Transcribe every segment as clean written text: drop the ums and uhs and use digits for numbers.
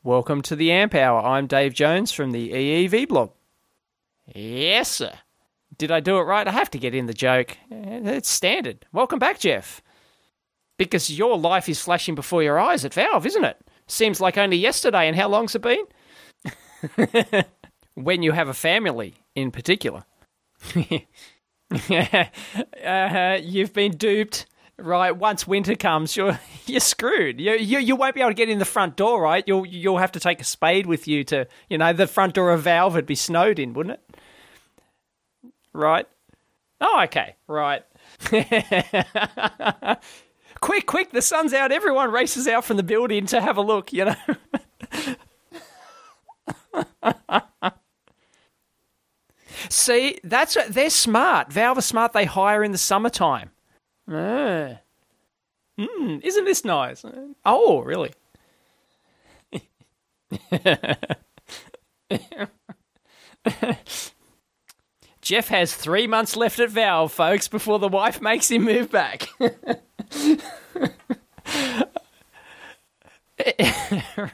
Welcome to the Amp Hour. I'm Dave Jones from the EEV blog. Yes, sir. Did I do it right? I have to get in the joke. It's standard. Welcome back, Jeff. Because your life is flashing before your eyes at Valve, isn't it? Seems like only yesterday, and how long's it been? When you have a family, in particular. You've been duped. Right, once winter comes, you're screwed. You won't be able to get in the front door, right? You'll have to take a spade with you to, the front door of Valve would be snowed in, wouldn't it? Right. Oh, okay. Right. Quick, the sun's out. Everyone races out from the building to have a look, See, they're smart. Valve are smart. They hire in the summertime. Isn't this nice? Oh, really? Jeff has 3 months left at Valve, folks, before the wife makes him move back.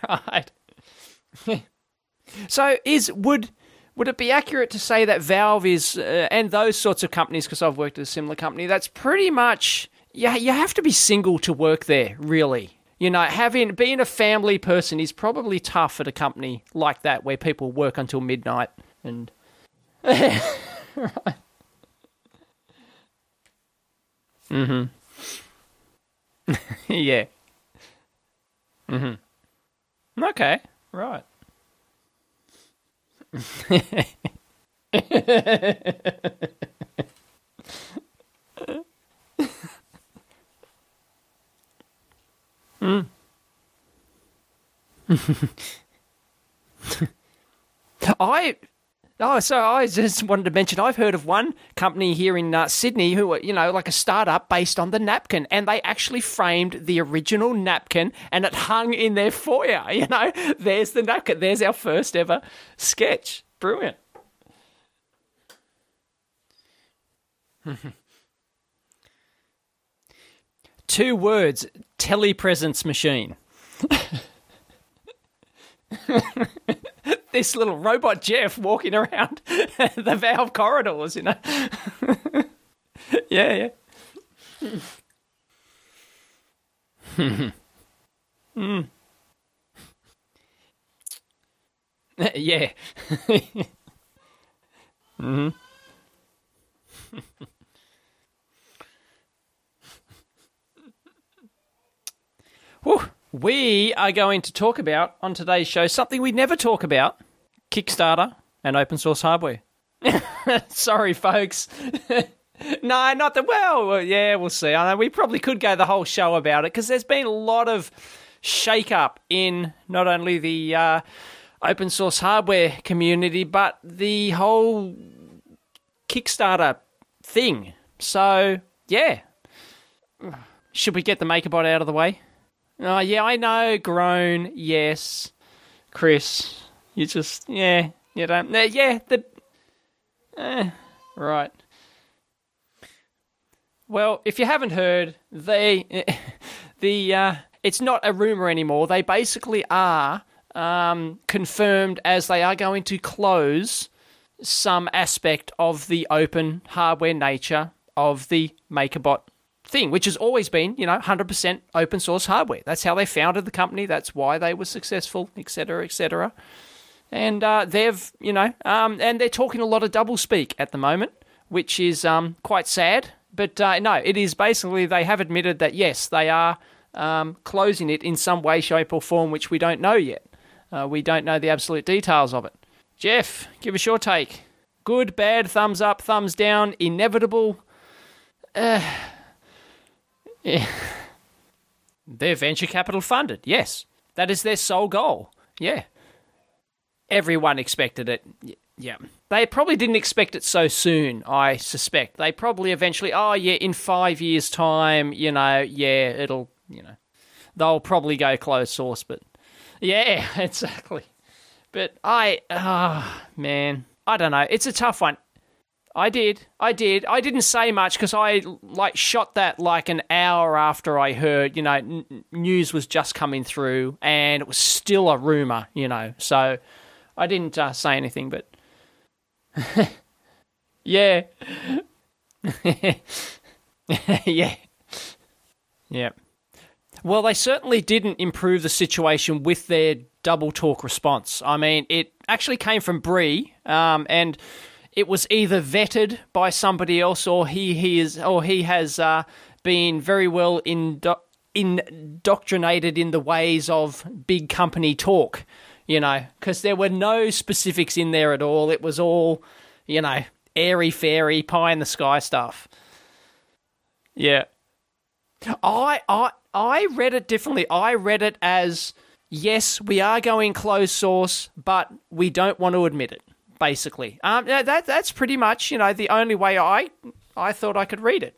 Right. So would it be accurate to say that Valve is, and those sorts of companies, because I've worked at a similar company, that's pretty much, you have to be single to work there, really. Being a family person is probably tough at a company like that where people work until midnight and... Right. Mm-hmm. Yeah. Mm-hmm. Okay, right. So I just wanted to mention, I've heard of one company here in Sydney who, like a startup based on the napkin, and they actually framed the original napkin and it hung in their foyer, There's the napkin. There's our first ever sketch. Brilliant. Two words, telepresence machine. This little robot Jeff walking around the Valve corridors, Yeah. Yeah. Mm-hmm. Whew. We are going to talk about, on today's show, something we never talk about, Kickstarter and open source hardware. Sorry, folks. No, not that. Well, yeah, we'll see. I know we probably could go the whole show about it because there's been a lot of shake-up in not only the open source hardware community, but the whole Kickstarter thing. So, yeah. Should we get the MakerBot out of the way? Oh, yeah, I know. Groan. Yes. Chris, you just, yeah, you don't, right. Well, if you haven't heard, it's not a rumor anymore. They basically are confirmed as they are going to close some aspect of the open hardware nature of the MakerBot thing, which has always been, 100% open source hardware. That's how they founded the company. That's why they were successful, etc., etc. And they've, and they're talking a lot of doublespeak at the moment, which is quite sad. But no, it is basically they have admitted that, yes, they are closing it in some way, shape, or form, which we don't know yet. We don't know the absolute details of it. Jeff, give us your take. Good, bad, thumbs up, thumbs down, inevitable. Yeah. They're venture capital funded, yes. That is their sole goal, yeah. Everyone expected it, yeah. They probably didn't expect it so soon, I suspect. They probably eventually, in 5 years' time, it'll, they'll probably go closed source, but yeah, exactly. But man, I don't know. It's a tough one. I did. I didn't say much because I shot that like an hour after I heard, news was just coming through and it was still a rumor, So I didn't say anything, but yeah. Yeah. Yeah. Well, they certainly didn't improve the situation with their double talk response. I mean, it actually came from Bree, and it was either vetted by somebody else or he has been very well indoctrinated in the ways of big company talk, because there were no specifics in there at all. It was all, airy-fairy, pie-in-the-sky stuff. Yeah. I read it differently. I read it as, yes, we are going closed source, but we don't want to admit it, basically. That's pretty much, the only way I thought I could read it,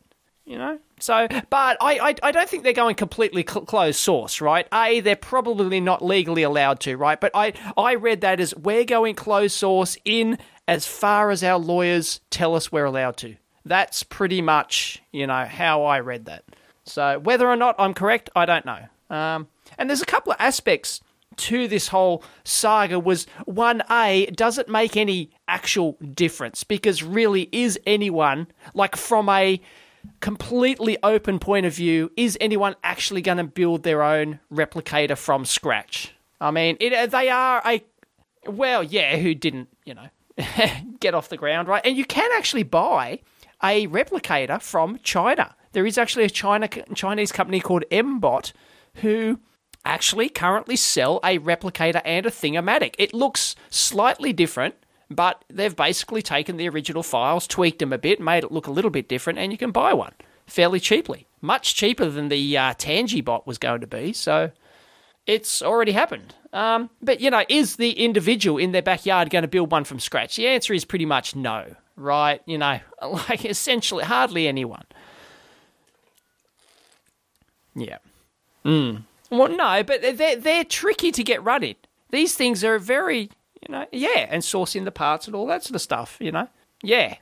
So, but I don't think they're going completely closed source, right? They're probably not legally allowed to, right? But I read that as we're going closed source in as far as our lawyers tell us we're allowed to. That's pretty much, how I read that. So whether or not I'm correct, I don't know. And there's a couple of aspects to this whole saga. Was 1A, does it make any actual difference? Because really, is anyone, from a completely open point of view, is anyone actually going to build their own replicator from scratch? I mean, they are who didn't, get off the ground, right? And you can actually buy a replicator from China. There is actually a Chinese company called MBot who actually currently sell a replicator and a Thingomatic. It looks slightly different, but they've basically taken the original files, tweaked them a bit, made it look a little bit different, and you can buy one fairly cheaply. Much cheaper than the TangiBot was going to be, so it's already happened. But, is the individual in their backyard going to build one from scratch? The answer is pretty much no, right? Essentially hardly anyone. Yeah. Well, no, but they're tricky to get running. These things are very, and sourcing the parts and all that sort of stuff, Yeah.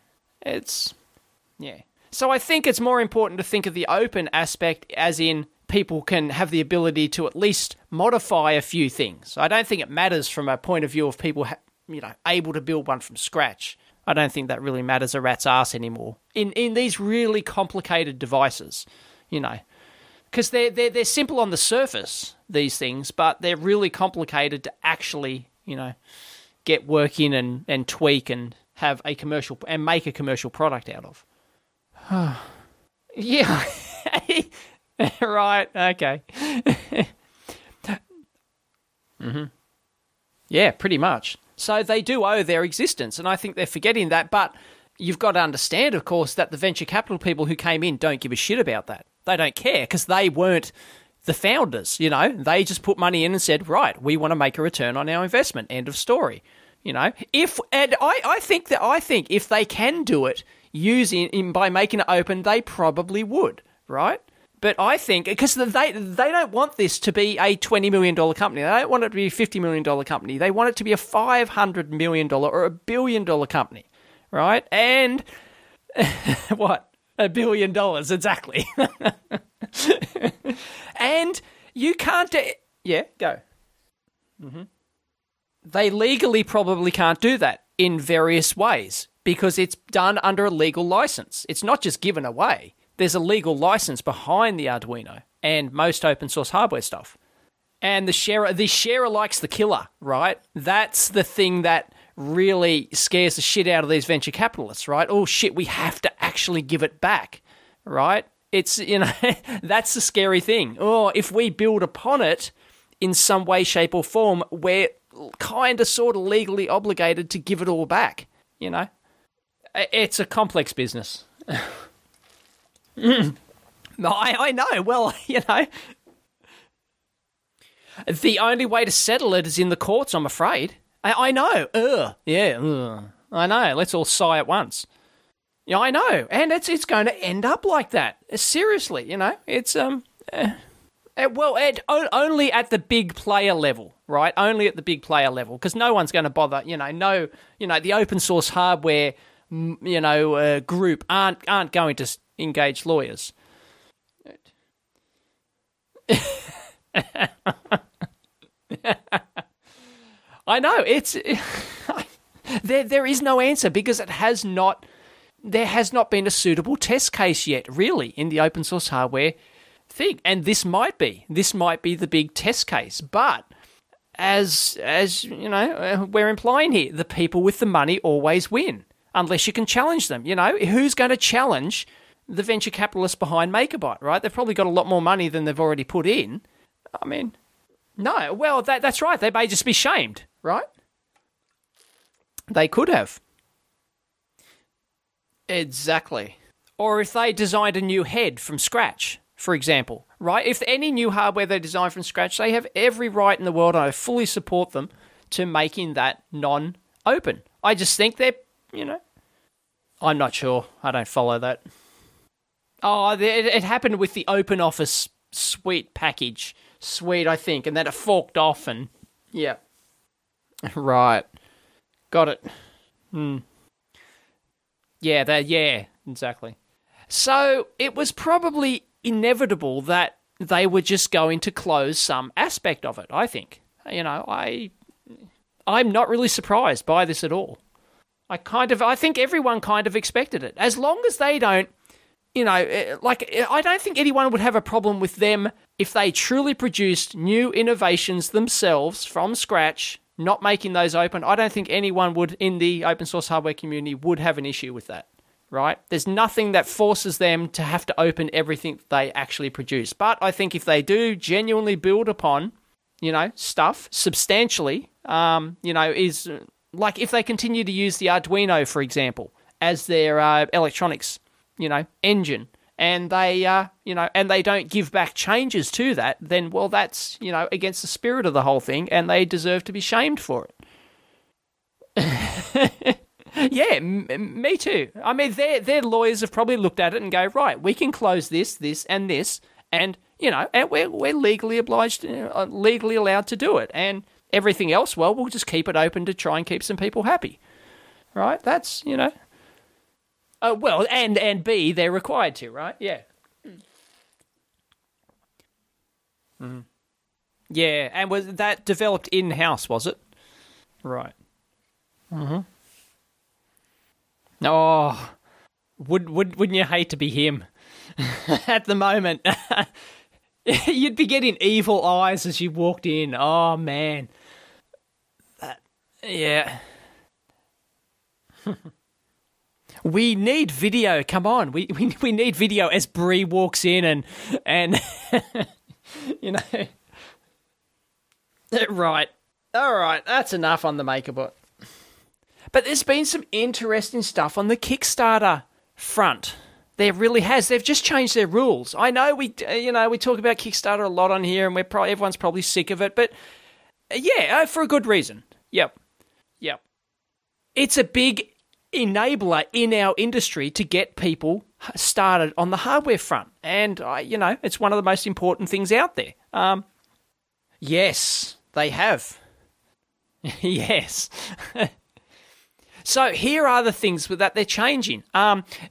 So I think it's more important to think of the open aspect as in people can have the ability to at least modify a few things. I don't think it matters from a point of view of people, able to build one from scratch. I don't think that really matters a rat's ass anymore. In these really complicated devices, because they're simple on the surface, these things, but they're really complicated to actually, get working and tweak and have a commercial and make a commercial product out of. Yeah. Right. Okay. Mm-hmm. Yeah, pretty much. So they do owe their existence, and I think they're forgetting that. But you've got to understand, of course, that the venture capital people who came in don't give a shit about that. They don't care because they weren't the founders, They just put money in and said, right, we want to make a return on our investment. End of story. I think if they can do it by making it open, they probably would, right? But I think, because they don't want this to be a $20 million company. They don't want it to be a $50 million company. They want it to be a $500 million or $1 billion company, right? And what? $1 billion, exactly. And you can't yeah, go. Mm-hmm. They legally probably can't do that in various ways because it's done under a legal license. It's not just given away. There's a legal license behind the Arduino and most open source hardware stuff. And the sharer likes the killer, right? That's the thing that really scares the shit out of these venture capitalists, right? Oh shit, we have to actually give it back, right? It's, that's the scary thing. Oh, if we build upon it in some way, shape or form, we're kind of sort of legally obligated to give it all back, It's a complex business. No, I know. Well, the only way to settle it is in the courts, I'm afraid. I know. I know. Let's all sigh at once. Yeah, I know. And it's going to end up like that. Seriously, it's only at the big player level, right? Only at the big player level, because no one's going to bother. The open source hardware group aren't going to engage lawyers. I know it's there is no answer because there has not been a suitable test case yet, really, in the open source hardware thing, and this might be the big test case. But as you know, we're implying here, the people with the money always win, unless you can challenge them. Who's going to challenge the venture capitalists behind MakerBot, right? They've probably got a lot more money than they've already put in. I mean, no, well, that's right. They may just be shamed, right? They could have. Exactly. Or if they designed a new head from scratch, for example, right? If any new hardware they design from scratch, they have every right in the world, and I fully support them, to making that non-open. I just think they're, I'm not sure. I don't follow that. Oh, it happened with the OpenOffice suite package. Suite, I think, and then it forked off and... Yeah. Right. Got it. Yeah, exactly. So it was probably inevitable that they were just going to close some aspect of it, I think. I'm not really surprised by this at all. I think everyone kind of expected it. As long as they don't, I don't think anyone would have a problem with them if they truly produced new innovations themselves from scratch, not making those open. I don't think anyone would in the open source hardware community would have an issue with that, right? There's nothing that forces them to have to open everything they actually produce. But I think if they do genuinely build upon, stuff substantially, is like if they continue to use the Arduino, for example, as their electronics, engine, and they, and they don't give back changes to that, then, well, that's, against the spirit of the whole thing, and they deserve to be shamed for it. Yeah, me too. I mean, their lawyers have probably looked at it and go, right, we can close this, and this, and, and we're legally obliged, legally allowed to do it, and everything else, well, we'll just keep it open to try and keep some people happy, right? That's, well, and B, they're required to, right? Yeah. Mm. Yeah, and was that developed in-house, was it? Right. Mm-hmm. Oh, wouldn't you hate to be him at the moment? You'd be getting evil eyes as you walked in. Oh, man. Yeah. We need video. Come on, we need video as Bree walks in and right. All right, that's enough on the MakerBot. But there's been some interesting stuff on the Kickstarter front. There really has. They've just changed their rules. I know we talk about Kickstarter a lot on here, and everyone's probably sick of it, but yeah, for a good reason. Yep. It's a big enabler in our industry to get people started on the hardware front. And, it's one of the most important things out there. Yes, they have. Yes. So here are the things that they're changing.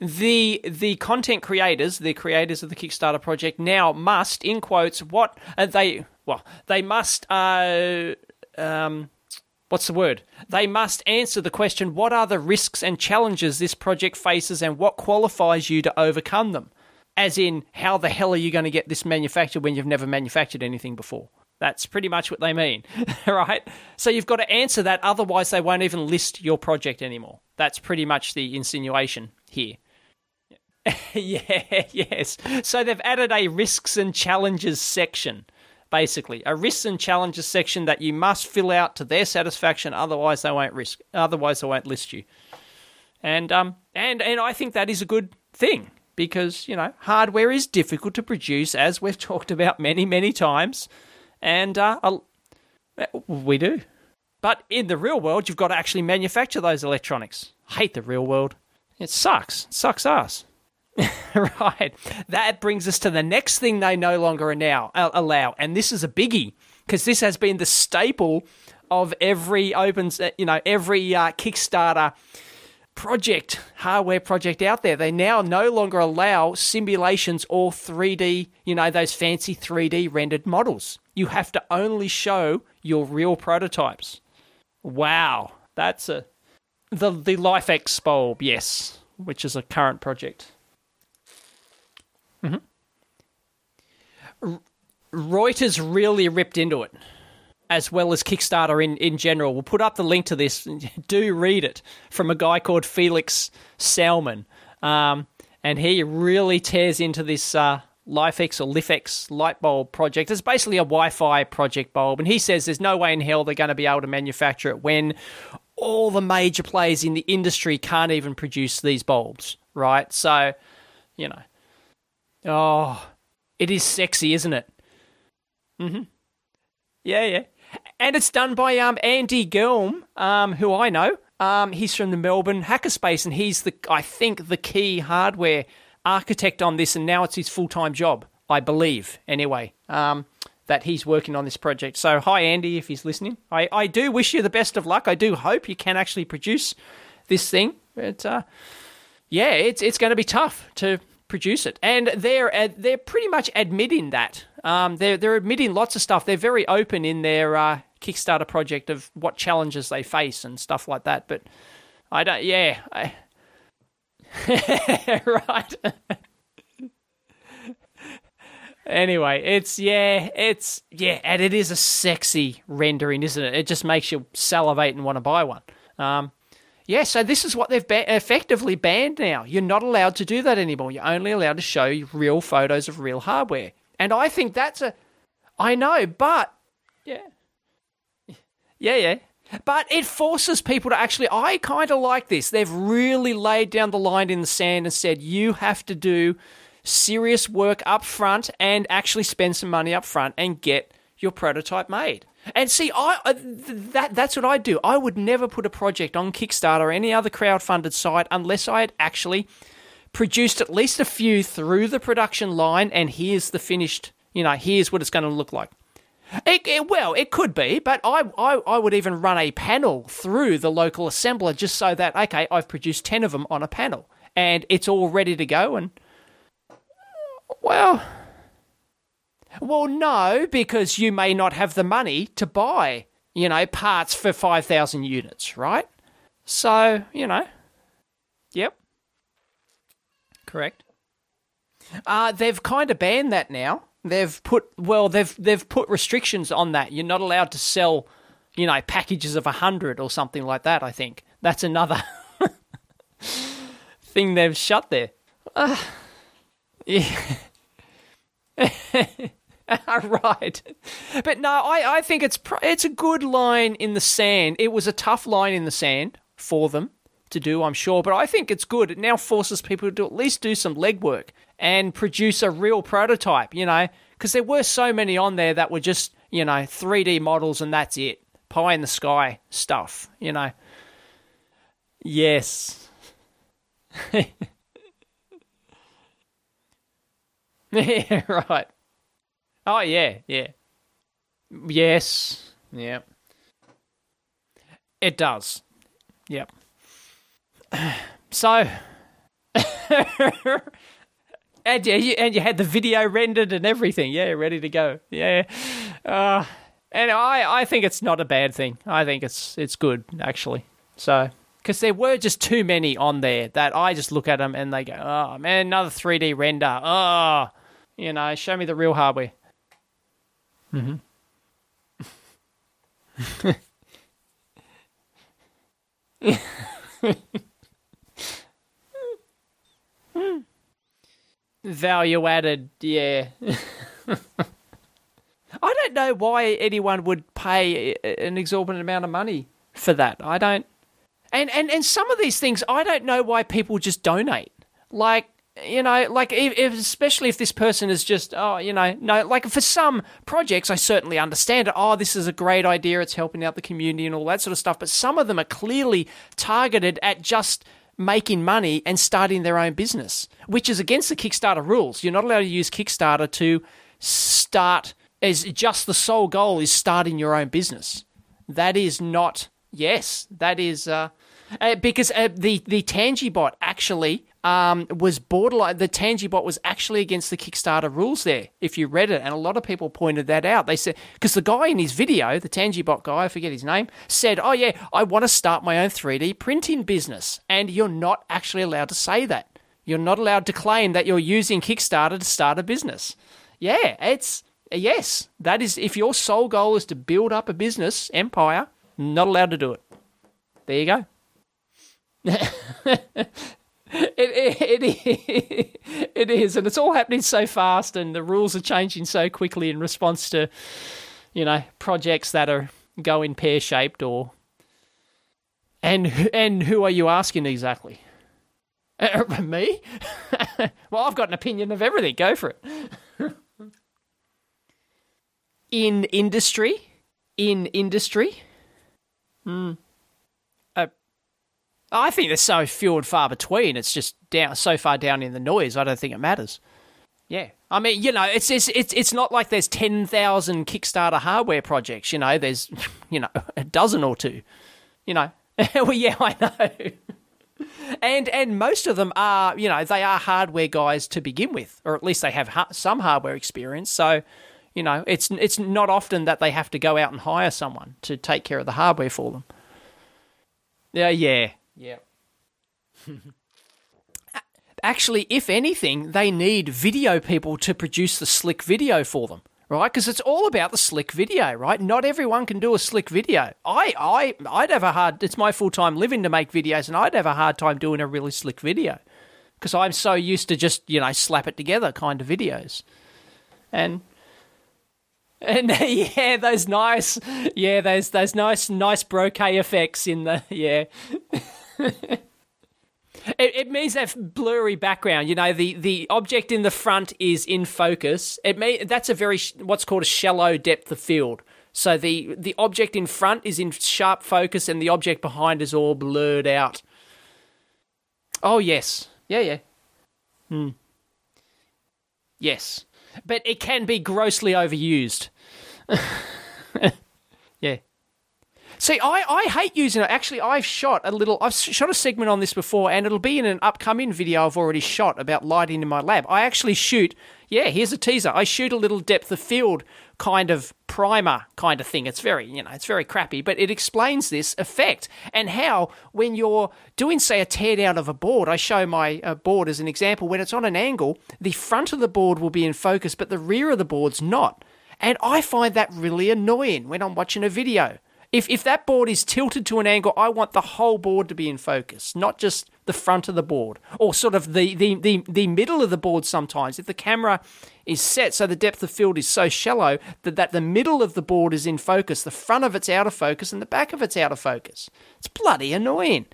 The content creators, the creators of the Kickstarter project, now must, in quotes, they must... what's the word? They must answer the question, what are the risks and challenges this project faces and what qualifies you to overcome them? As in, how the hell are you going to get this manufactured when you've never manufactured anything before? That's pretty much what they mean, right? So you've got to answer that, otherwise they won't even list your project anymore. That's pretty much the insinuation here. Yeah, yes. So they've added a risks and challenges section. Basically, a risks and challenges section that you must fill out to their satisfaction, otherwise they won't list you. And I think that is a good thing because, hardware is difficult to produce, as we've talked about many, many times, and we do. But in the real world, you've got to actually manufacture those electronics. I hate the real world. It sucks. It sucks ass. Right. That brings us to the next thing they no longer allow, and this is a biggie because this has been the staple of every Kickstarter hardware project out there. They now no longer allow simulations or 3D, those fancy 3D rendered models. You have to only show your real prototypes. Wow, that's the LifeX bulb, yes, which is a current project. Reuters really ripped into it, as well as Kickstarter in general. We'll put up the link to this. Do read it, from a guy called Felix Salmon. And he really tears into this LifeX or LifeX light bulb project. It's basically a Wi-Fi project bulb. And he says there's no way in hell they're going to be able to manufacture it when all the major players in the industry can't even produce these bulbs, right? So, it is sexy, isn't it? Yeah. And it's done by Andy Gelm, who I know. He's from the Melbourne Hackerspace, and he's I think the key hardware architect on this, and now it's his full-time job, I believe, anyway, that he's working on this project. So hi, Andy, if he's listening. I do wish you the best of luck. I do hope you can actually produce this thing. But, it's going to be tough to produce it. And they're pretty much admitting that. They're admitting lots of stuff. They're very open in their Kickstarter project of what challenges they face and stuff like that. But I don't. Yeah, right. Anyway, and it is a sexy rendering, isn't it? It just makes you salivate and want to buy one. So this is what they've effectively banned now. You're not allowed to do that anymore. You're only allowed to show real photos of real hardware. And I think that's I know, but... Yeah. But it forces people to actually... I kind of like this. They've really laid down the line in the sand and said, you have to do serious work up front and actually spend some money up front and get your prototype made. And see, that's what I do. I would never put a project on Kickstarter or any other crowdfunded site unless I had actually produced at least a few through the production line, and here's the finished, here's what it's going to look like. It could be, but I would even run a panel through the local assembler just so that, okay, I've produced 10 of them on a panel, and it's all ready to go, and, well, no, because you may not have the money to buy, parts for 5,000 units, right? So, yep. Correct. They've kind of banned that now. They've put restrictions on that. You're not allowed to sell, packages of 100 or something like that, I think. That's another thing they've shut there. Yeah. Right. But no, I think it's a good line in the sand. It was a tough line in the sand for them to do, I'm sure, but I think it's good. It now forces people to at least do some legwork and produce a real prototype, because there were so many on there that were just, 3D models and that's it. Pie in the sky stuff, Yes. Yeah, right. Oh, yeah. Yes. Yeah. It does. Yep. So, and you had the video rendered and everything. Yeah, ready to go. Yeah. And I think it's not a bad thing. I think it's good, actually. So, because there were just too many on there that I just look at them and they go, oh, man, another 3D render. Oh, show me the real hardware. Mm-hmm. Value added, yeah. I don't know why anyone would pay an exorbitant amount of money for that. I don't. And some of these things, I don't know why people just donate. Like, especially if this person is just, for some projects, I certainly understand it. Oh, this is a great idea. It's helping out the community and all that sort of stuff. But some of them are clearly targeted at just making money and starting their own business, which is against the Kickstarter rules. You're not allowed to use Kickstarter to start as just the sole goal is starting your own business. That is not, yes, that is, Because the Tangibot actually was borderline. The Tangibot was actually against the Kickstarter rules there, if you read it, and a lot of people pointed that out. They said, because the guy in his video, the Tangibot guy, I forget his name, said, "Oh yeah, I want to start my own 3D printing business," and you're not actually allowed to say that. You're not allowed to claim that you're using Kickstarter to start a business. Yeah, yes, that is, if your sole goal is to build up a business empire, not allowed to do it. There you go. It is, and it's all happening so fast, and the rules are changing so quickly in response to, projects that are going pear-shaped and who are you asking exactly? Me? Well, I've got an opinion of everything. Go for it. In industry? I think they're so few and far between. It's just so far down in the noise. I don't think it matters. Yeah, I mean, it's not like there's 10,000 Kickstarter hardware projects. There's a dozen or two. Well, yeah, I know. And most of them are, they are hardware guys to begin with, or at least they have some hardware experience. So, it's not often that they have to go out and hire someone to take care of the hardware for them. Yeah. Actually, if anything, they need video people to produce the slick video for them, right? Because it's all about the slick video, right? Not everyone can do a slick video. I'd have it's my full-time living to make videos, and I'd have a hard time doing a really slick video because I'm so used to just, slap it together kind of videos. And yeah, those nice bokeh effects in the, yeah. It means that blurry background. The object in the front is in focus. That's a very what's called a shallow depth of field. So the object in front is in sharp focus, and the object behind is all blurred out. Oh yes, yeah. Yes, but it can be grossly overused. Yeah. See, I hate using it. Actually, I've shot a segment on this before, and it'll be in an upcoming video I've already shot about lighting in my lab. I actually shoot, here's a teaser. I shoot a little depth of field kind of primer kind of thing. It's very, it's very crappy, but it explains this effect and how when you're doing, say, a teardown of a board, I show my board as an example, when it's on an angle, the front of the board will be in focus, but the rear of the board's not. And I find that really annoying when I'm watching a video. If that board is tilted to an angle, I want the whole board to be in focus, not just the front of the board, or sort of the middle of the board sometimes. If the camera is set so the depth of field is so shallow that the middle of the board is in focus, the front of it's out of focus, and the back of it's out of focus. It's bloody annoying.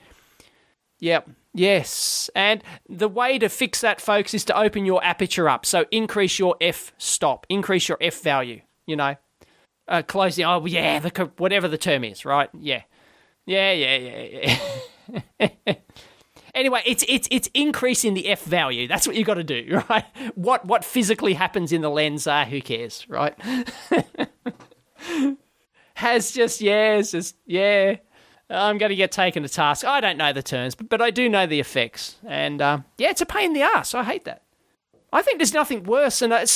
Yep. Yes. And the way to fix that, folks, is to open your aperture up. So increase your f-stop, increase your f value, closing, whatever the term is, right? Yeah. Anyway, it's increasing the f value. That's what you got to do, right? What physically happens in the lens, who cares, right? I'm going to get taken to task. I don't know the terms, but I do know the effects. And it's a pain in the ass. I hate that. I think there's nothing worse than a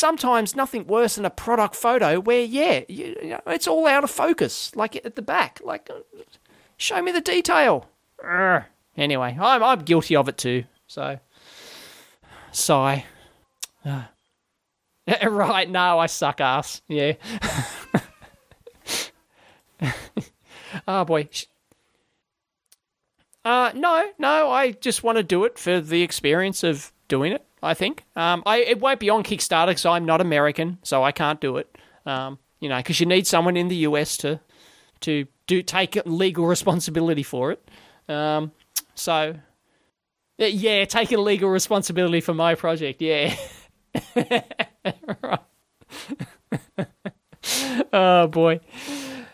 product photo where, it's all out of focus, like at the back. Like, show me the detail. Anyway, I'm guilty of it too. So, sigh. Right? No, I suck ass. Yeah. Oh boy. No. I just want to do it for the experience of doing it. I think. It won't be on Kickstarter because I'm not American, so I can't do it. Because you need someone in the US to take legal responsibility for it. Taking legal responsibility for my project. Yeah. Right. Oh boy.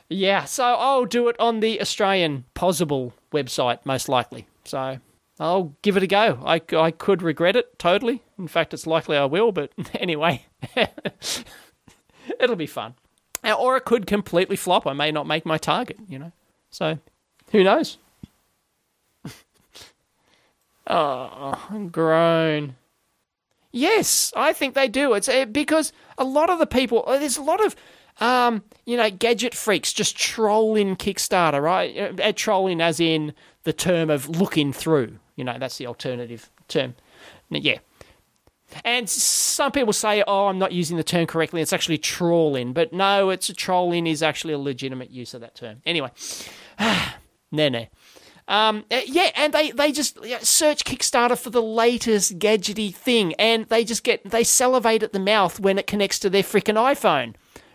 Yeah. So I'll do it on the Australian Possible website, most likely. So I'll give it a go. I could regret it totally. In fact, it's likely I will, but anyway. It'll be fun. Or it could completely flop. I may not make my target, So, who knows? Oh, groan. Yes, I think they do. It's because a lot of the people, there's a lot of, gadget freaks just trolling Kickstarter, right? Trolling as in the term of looking through. That's the alternative term. Yeah. And some people say, I'm not using the term correctly. It's actually trawling. But no, trolling is actually a legitimate use of that term. Anyway. No. And they just search Kickstarter for the latest gadgety thing, and they salivate at the mouth when it connects to their freaking iPhone,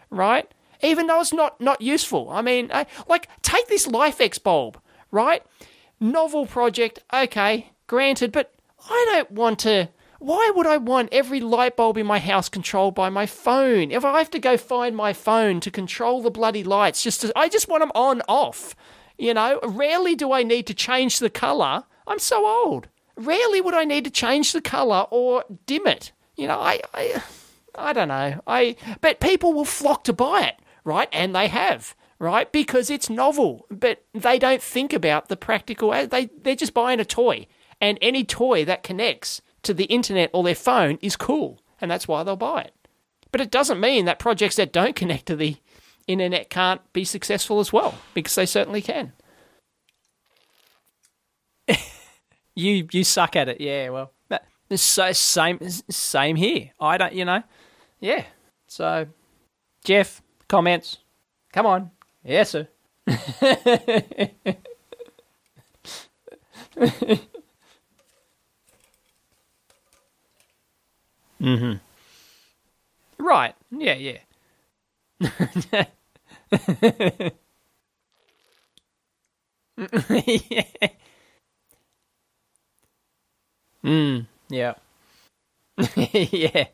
right? Even though it's not useful. I mean, take this LifeX bulb, right? Novel project, okay, granted, but I don't want to. Why would I want every light bulb in my house controlled by my phone? If I have to go find my phone to control the bloody lights, I just want them on, off. Rarely do I need to change the colour. I'm so old. Rarely would I need to change the colour or dim it. I don't know. But people will flock to buy it, right? And they have, right? Because it's novel. But they don't think about the practical. They're just buying a toy. And any toy that connects to the internet or their phone is cool. And that's why they'll buy it. But it doesn't mean that projects that don't connect to the internet can't be successful as well, because they certainly can. You suck at it, yeah. Well, it's so same here. I don't, yeah. So, Jeff, comments. Come on, yes, sir. Right. Yeah. Yeah. Yeah. Yeah.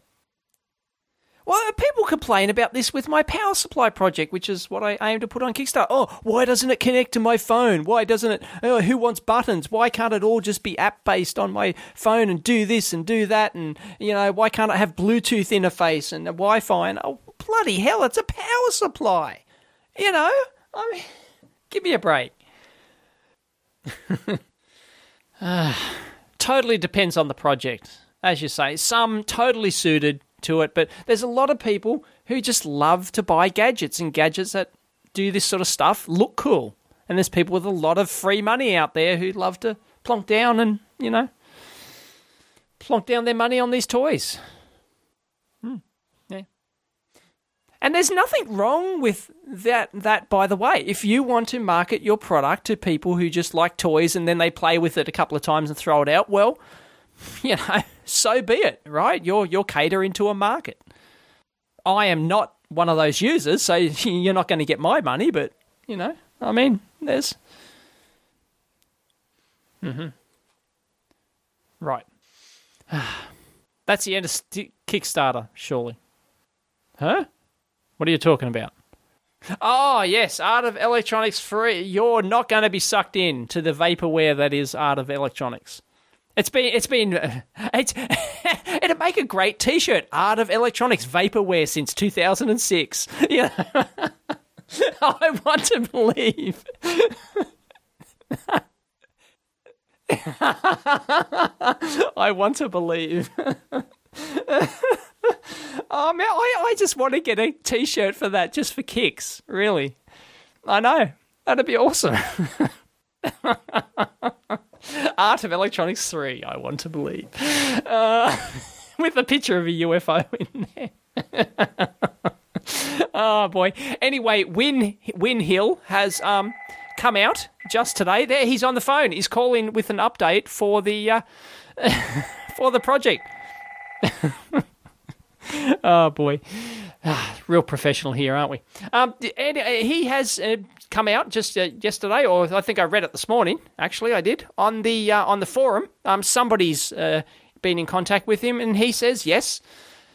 Well, people complain about this with my power supply project, which is what I aim to put on Kickstarter. Oh, why doesn't it connect to my phone? Why doesn't it? Who wants buttons? Why can't it all just be app-based on my phone and do this and do that? And, why can't it have Bluetooth interface and Wi-Fi? And, oh, bloody hell, it's a power supply. I mean, give me a break. Totally depends on the project, as you say. Some totally suited to it, but there's a lot of people who just love to buy gadgets, and gadgets that do this sort of stuff look cool. And there's people with a lot of free money out there who love to plonk down and, plonk down their money on these toys. Yeah. And there's nothing wrong with that, by the way. If you want to market your product to people who just like toys and then they play with it a couple of times and throw it out, well, so be it, right? You're catering to a market. I am not one of those users, so you're not going to get my money, but, I mean, there's... Right. That's the end of Kickstarter, surely. Huh? What are you talking about? Oh, yes, Art of Electronics free. You're not going to be sucked in to the vaporware that is Art of Electronics. It'd make a great T-shirt. Art of Electronics vaporware since 2006. Yeah, I want to believe. I want to believe. Oh man, I just want to get a T-shirt for that, just for kicks. Really, I know that'd be awesome. Art of Electronics 3, I want to believe. With a picture of a UFO in there. Oh, boy. Anyway, Win Hill has come out just today. There, he's on the phone. He's calling with an update for the for the project. Oh, boy. Real professional here, aren't we? And he has come out just yesterday, or I think I read it this morning. Actually, I did on the forum. Somebody's been in contact with him, and he says yes,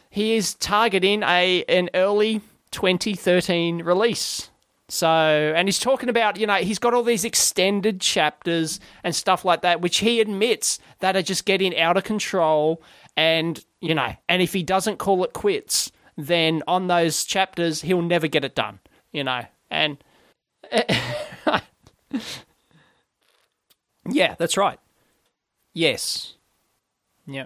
he is targeting an early 2013 release. So, and he's talking about, he's got all these extended chapters and stuff like that, which he admits that are just getting out of control. And and if he doesn't call it quits, then on those chapters, he'll never get it done, and yeah, that's right. Yes. Yeah.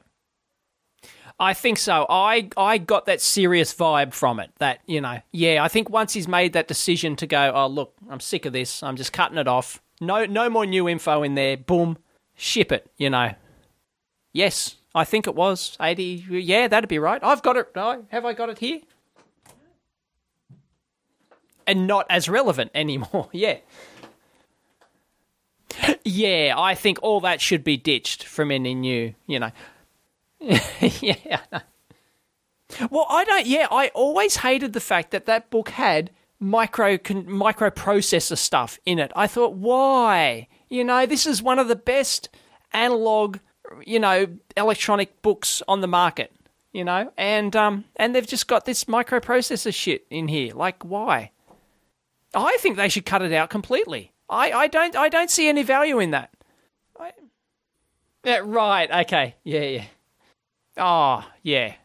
I think so. I got that serious vibe from it that, I think once he's made that decision to go, oh, look, I'm sick of this. I'm just cutting it off. No more new info in there. Boom. Ship it, Yes, I think it was 80. Yeah, that'd be right. I've got it. No, have I got it here? And not as relevant anymore. Yeah. Yeah, I think all that should be ditched from any new, Yeah. Well, I always hated the fact that book had microprocessor stuff in it. I thought, why? This is one of the best analog, electronic books on the market, and they've just got this microprocessor shit in here. Like, why? I think they should cut it out completely. I don't see any value in that. Yeah, right, okay. Yeah. Oh, yeah.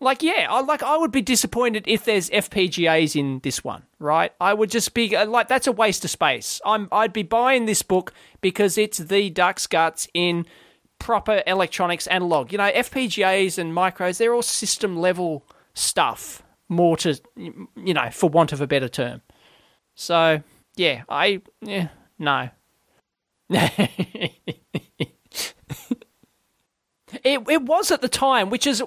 I would be disappointed if there's FPGAs in this one, right? I would just be that's a waste of space. I'd be buying this book because it's the duck's guts in proper electronics analog. FPGAs and micros, they're all system level stuff, more to, for want of a better term. So, yeah, no. It was at the time, which is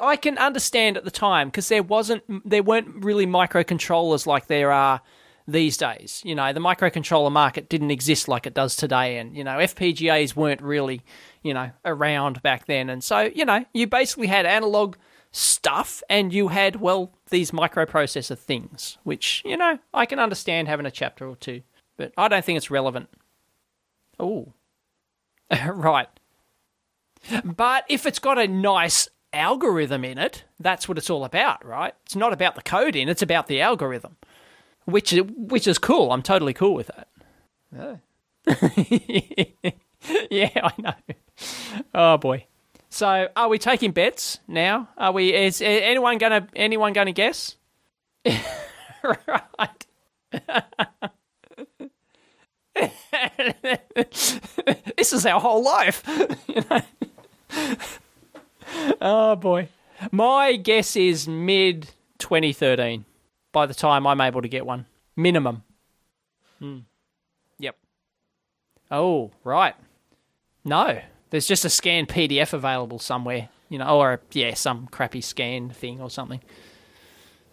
I can understand at the time because there weren't really microcontrollers like there are these days. The microcontroller market didn't exist like it does today, and FPGAs weren't really around back then, and so you basically had analog stuff, and you had these microprocessor things, which I can understand having a chapter or two, but I don't think it's relevant. Oh, right. But if it's got a nice algorithm in it, that's what it's all about, right? It's not about the coding, it's about the algorithm, which is cool. I'm totally cool with that. Oh. Yeah, I know. Oh boy. So, are we taking bets now? Is anyone gonna guess? Right. This is our whole life. Oh boy. My guess is mid 2013 by the time I'm able to get one. Minimum. Yep. Oh, right. No. There's just a scanned PDF available somewhere, or some crappy scan thing or something.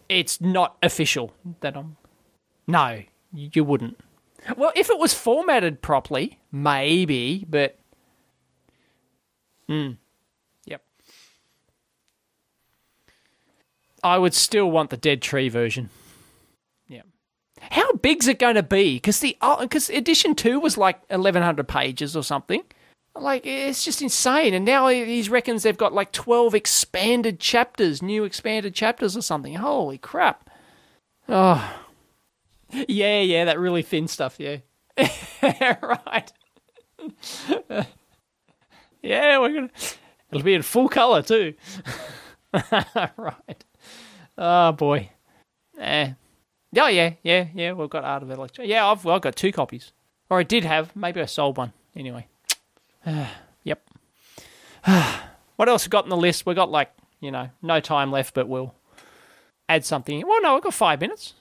It's not official that I'm... No, you wouldn't. Well, if it was formatted properly, maybe, but... Yep. I would still want the Dead Tree version. Yeah. How big's it going to be? Because edition 2 was like 1,100 pages or something. Like, it's just insane. And now he reckons they've got like 12 expanded chapters, new expanded chapters or something. Holy crap. Oh... Yeah, that really thin stuff, yeah. Right. Yeah, it'll be in full colour too. Right. Oh, boy. Oh, yeah, we've got Art of Electronics. Yeah, I've got 2 copies. Or I did have. Maybe I sold one. Anyway. Yep. What else we got on the list? We got no time left, but we'll add something. Well, no, we've got 5 minutes.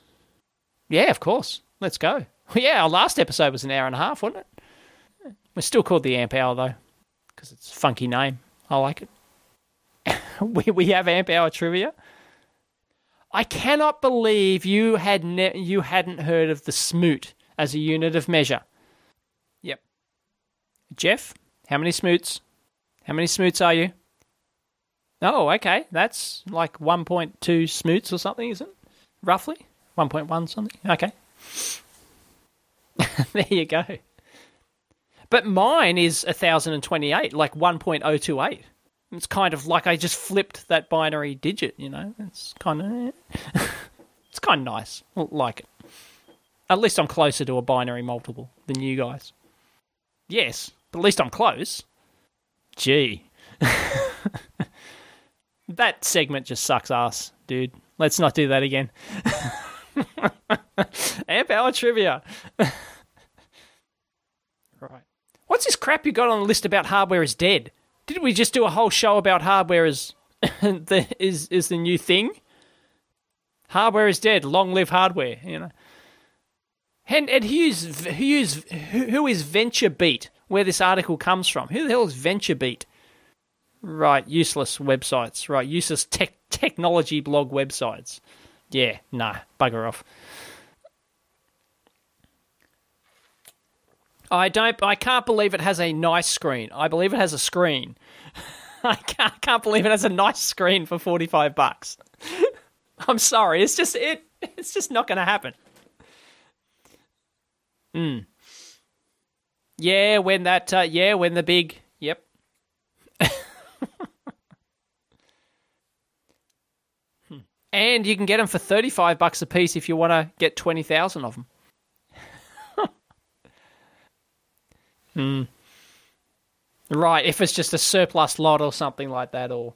Yeah, of course. Let's go. Yeah, our last episode was an hour and a half, wasn't it? We're still called the Amp Hour, though, because it's a funky name. I like it. we have Amp Hour trivia. I cannot believe you hadn't heard of the smoot as a unit of measure. Yep. Jeff, how many smoots? How many smoots are you? Oh, okay. That's like 1.2 smoots or something, isn't it? Roughly? 1.1 something? Okay. There you go. But mine is 1,028, like 1.028. It's kind of like I just flipped that binary digit, It's kind of nice. I like it. At least I'm closer to a binary multiple than you guys. Yes, but at least I'm close. Gee. That segment just sucks ass, dude. Let's not do that again. Amp Hour trivia. Right. What's this crap you got on the list about hardware is dead? Did we just do a whole show about hardware is the new thing? Hardware is dead. Long live hardware. You know. And who is VentureBeat? Where this article comes from? Who the hell is VentureBeat? Right, useless websites. Right, useless technology blog websites. Yeah, nah, bugger off. I can't believe it has a nice screen. I believe it has a screen. I can't believe it has a nice screen for $45. I'm sorry, it's just not going to happen. Yeah, when the big, yep. And you can get them for $35 a piece if you want to get 20,000 of them. Right, if it's just a surplus lot or something like that, or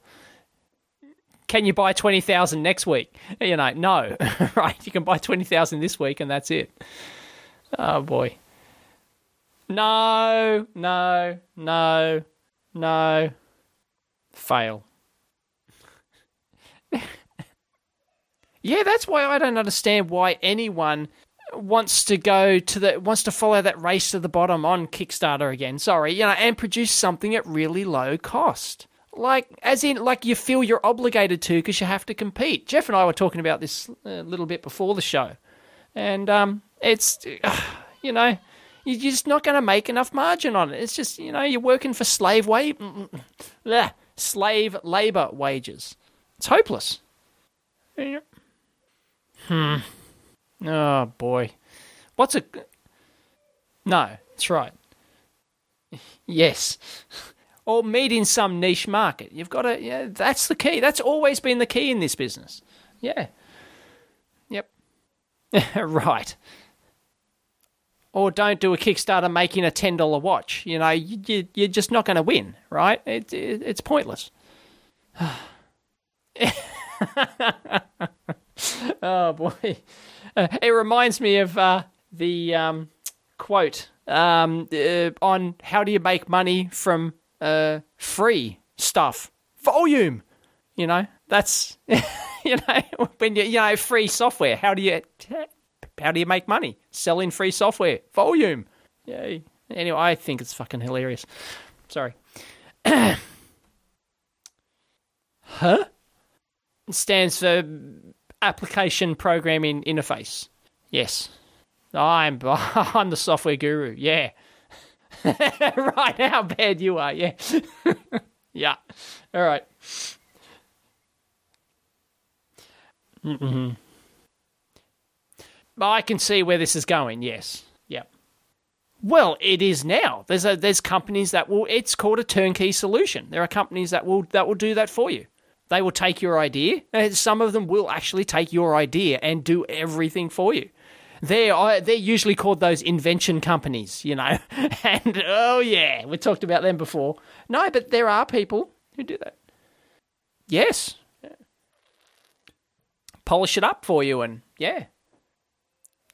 can you buy 20,000 next week? You know, no. Right, you can buy 20,000 this week and that's it. Oh, boy. No. Fail. Yeah, that's why I don't understand why anyone wants to follow that race to the bottom on Kickstarter again. Sorry, and produce something at really low cost. Like you feel you're obligated to because you have to compete. Jeff and I were talking about this a little bit before the show. And it's, you're just not going to make enough margin on it. It's just, you're working for slave labor wages. It's hopeless. Oh, boy. No, that's right. Yes. Or meet in some niche market. You've got to, that's the key. That's always been the key in this business. Yeah. Yep. Right. Or don't do a Kickstarter making a $10 watch. You're just not going to win, right? It's pointless. Oh, boy. It reminds me of the quote on how do you make money from free stuff. Volume. That's, when you, free software. How do you make money? Selling free software. Volume. Yay. Anyway, I think it's fucking hilarious. Sorry. Huh? It stands for Application Programming Interface. Yes. I'm the software guru. Yeah. Right, how bad you are. Yeah. Yeah. All right. I can see where this is going. Yes. Yep. Well, it is now. There's companies that will. It's called a turnkey solution. There are companies that will do that for you. They will take your idea. Some of them will actually take your idea and do everything for you. They're usually called those invention companies, And, oh, yeah, we talked about them before. No, but there are people who do that. Yes. Yeah. Polish it up for you and, yeah.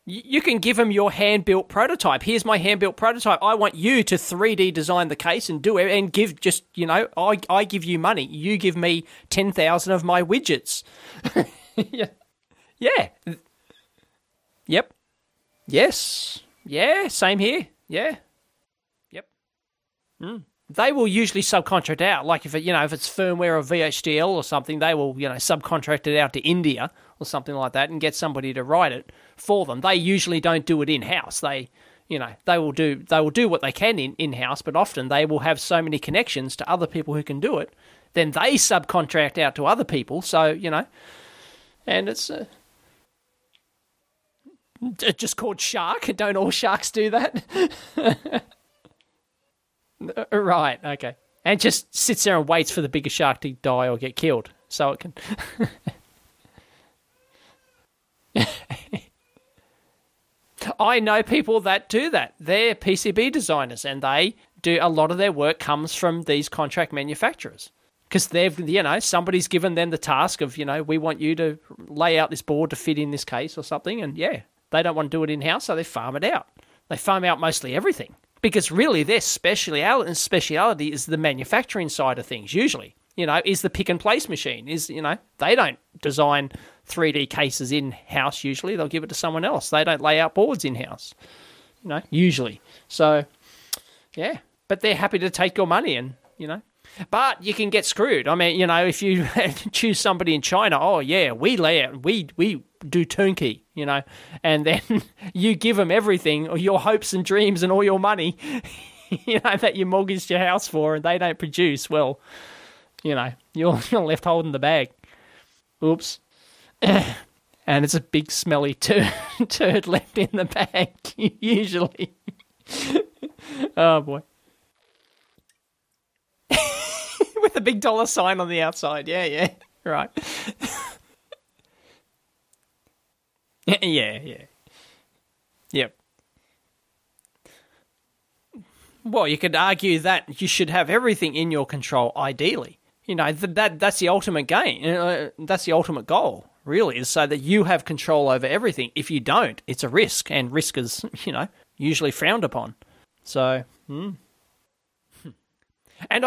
You can give them your hand-built prototype. Here's my hand-built prototype. I want you to 3D design the case and do it and give just, I give you money. You give me 10,000 of my widgets. Yeah. Yeah. Yep. Yes. Yeah, same here. Yeah. Yep. They will usually subcontract out. Like if it's firmware or VHDL or something, they will, subcontract it out to India or something like that and get somebody to write it for them. They usually don't do it in-house. They will do what they can in-house, but often they will have so many connections to other people who can do it, then they subcontract out to other people. So, and it's just called Shark. Don't all sharks do that? Right, okay. And just sits there and waits for the bigger shark to die or get killed so it can... I know people that do that. They're PCB designers and they do a lot of their work comes from these contract manufacturers because somebody's given them the task of, we want you to lay out this board to fit in this case or something. And yeah, they don't want to do it in-house, so they farm it out. They farm out mostly everything. Because really their speciality is the manufacturing side of things, usually. Is the pick and place machine. They don't design 3D cases in-house usually. They'll give it to someone else. They don't lay out boards in-house, usually. So, yeah. But they're happy to take your money and, But you can get screwed. I mean, if you choose somebody in China, oh, yeah, we lay out, we do turnkey, and then you give them everything, or your hopes and dreams and all your money, that you mortgaged your house for, and they don't produce, well, you're left holding the bag. Oops. And it's a big smelly turd left in the bag, usually. Oh, boy. With a big dollar sign on the outside. Yeah. Right. Yeah. Yep. Well, you could argue that you should have everything in your control, ideally. That's the ultimate gain. That's the ultimate goal, really, is so that you have control over everything. If you don't, it's a risk, and risk is, usually frowned upon. So, And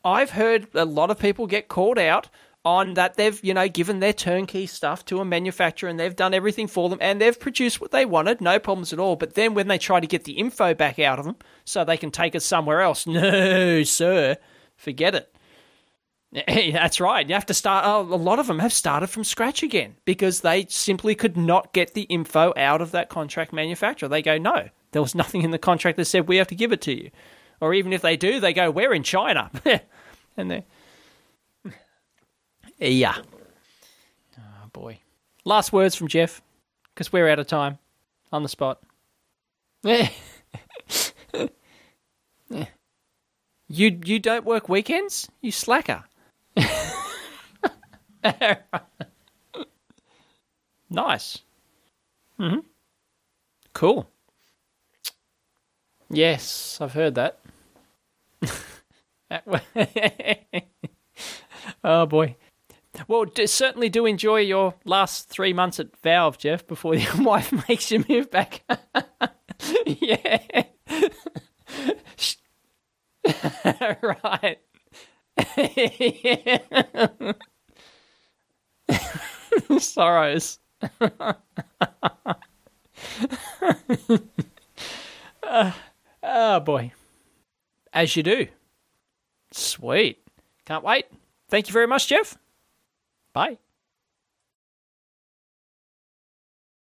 I've heard a lot of people get called out on that they've, given their turnkey stuff to a manufacturer and they've done everything for them and they've produced what they wanted, no problems at all. But then when they try to get the info back out of them so they can take it somewhere else, no, sir, forget it. That's right. You have to start. A lot of them have started from scratch again because they simply could not get the info out of that contract manufacturer. They go, no, there was nothing in the contract that said we have to give it to you. Or even if they do, they go, we're in China. And they're... Yeah. Oh, boy. Last words from Jeff, because we're out of time. On the spot. You don't work weekends? You slacker. Nice. Mm-hmm. Cool. Yes, I've heard that. Oh, boy. Well, certainly do enjoy your last 3 months at Valve, Jeff, before your wife makes you move back. Yeah. Right. Sorrows. Oh, boy. As you do. Sweet. Can't wait. Thank you very much, Jeff. Bye.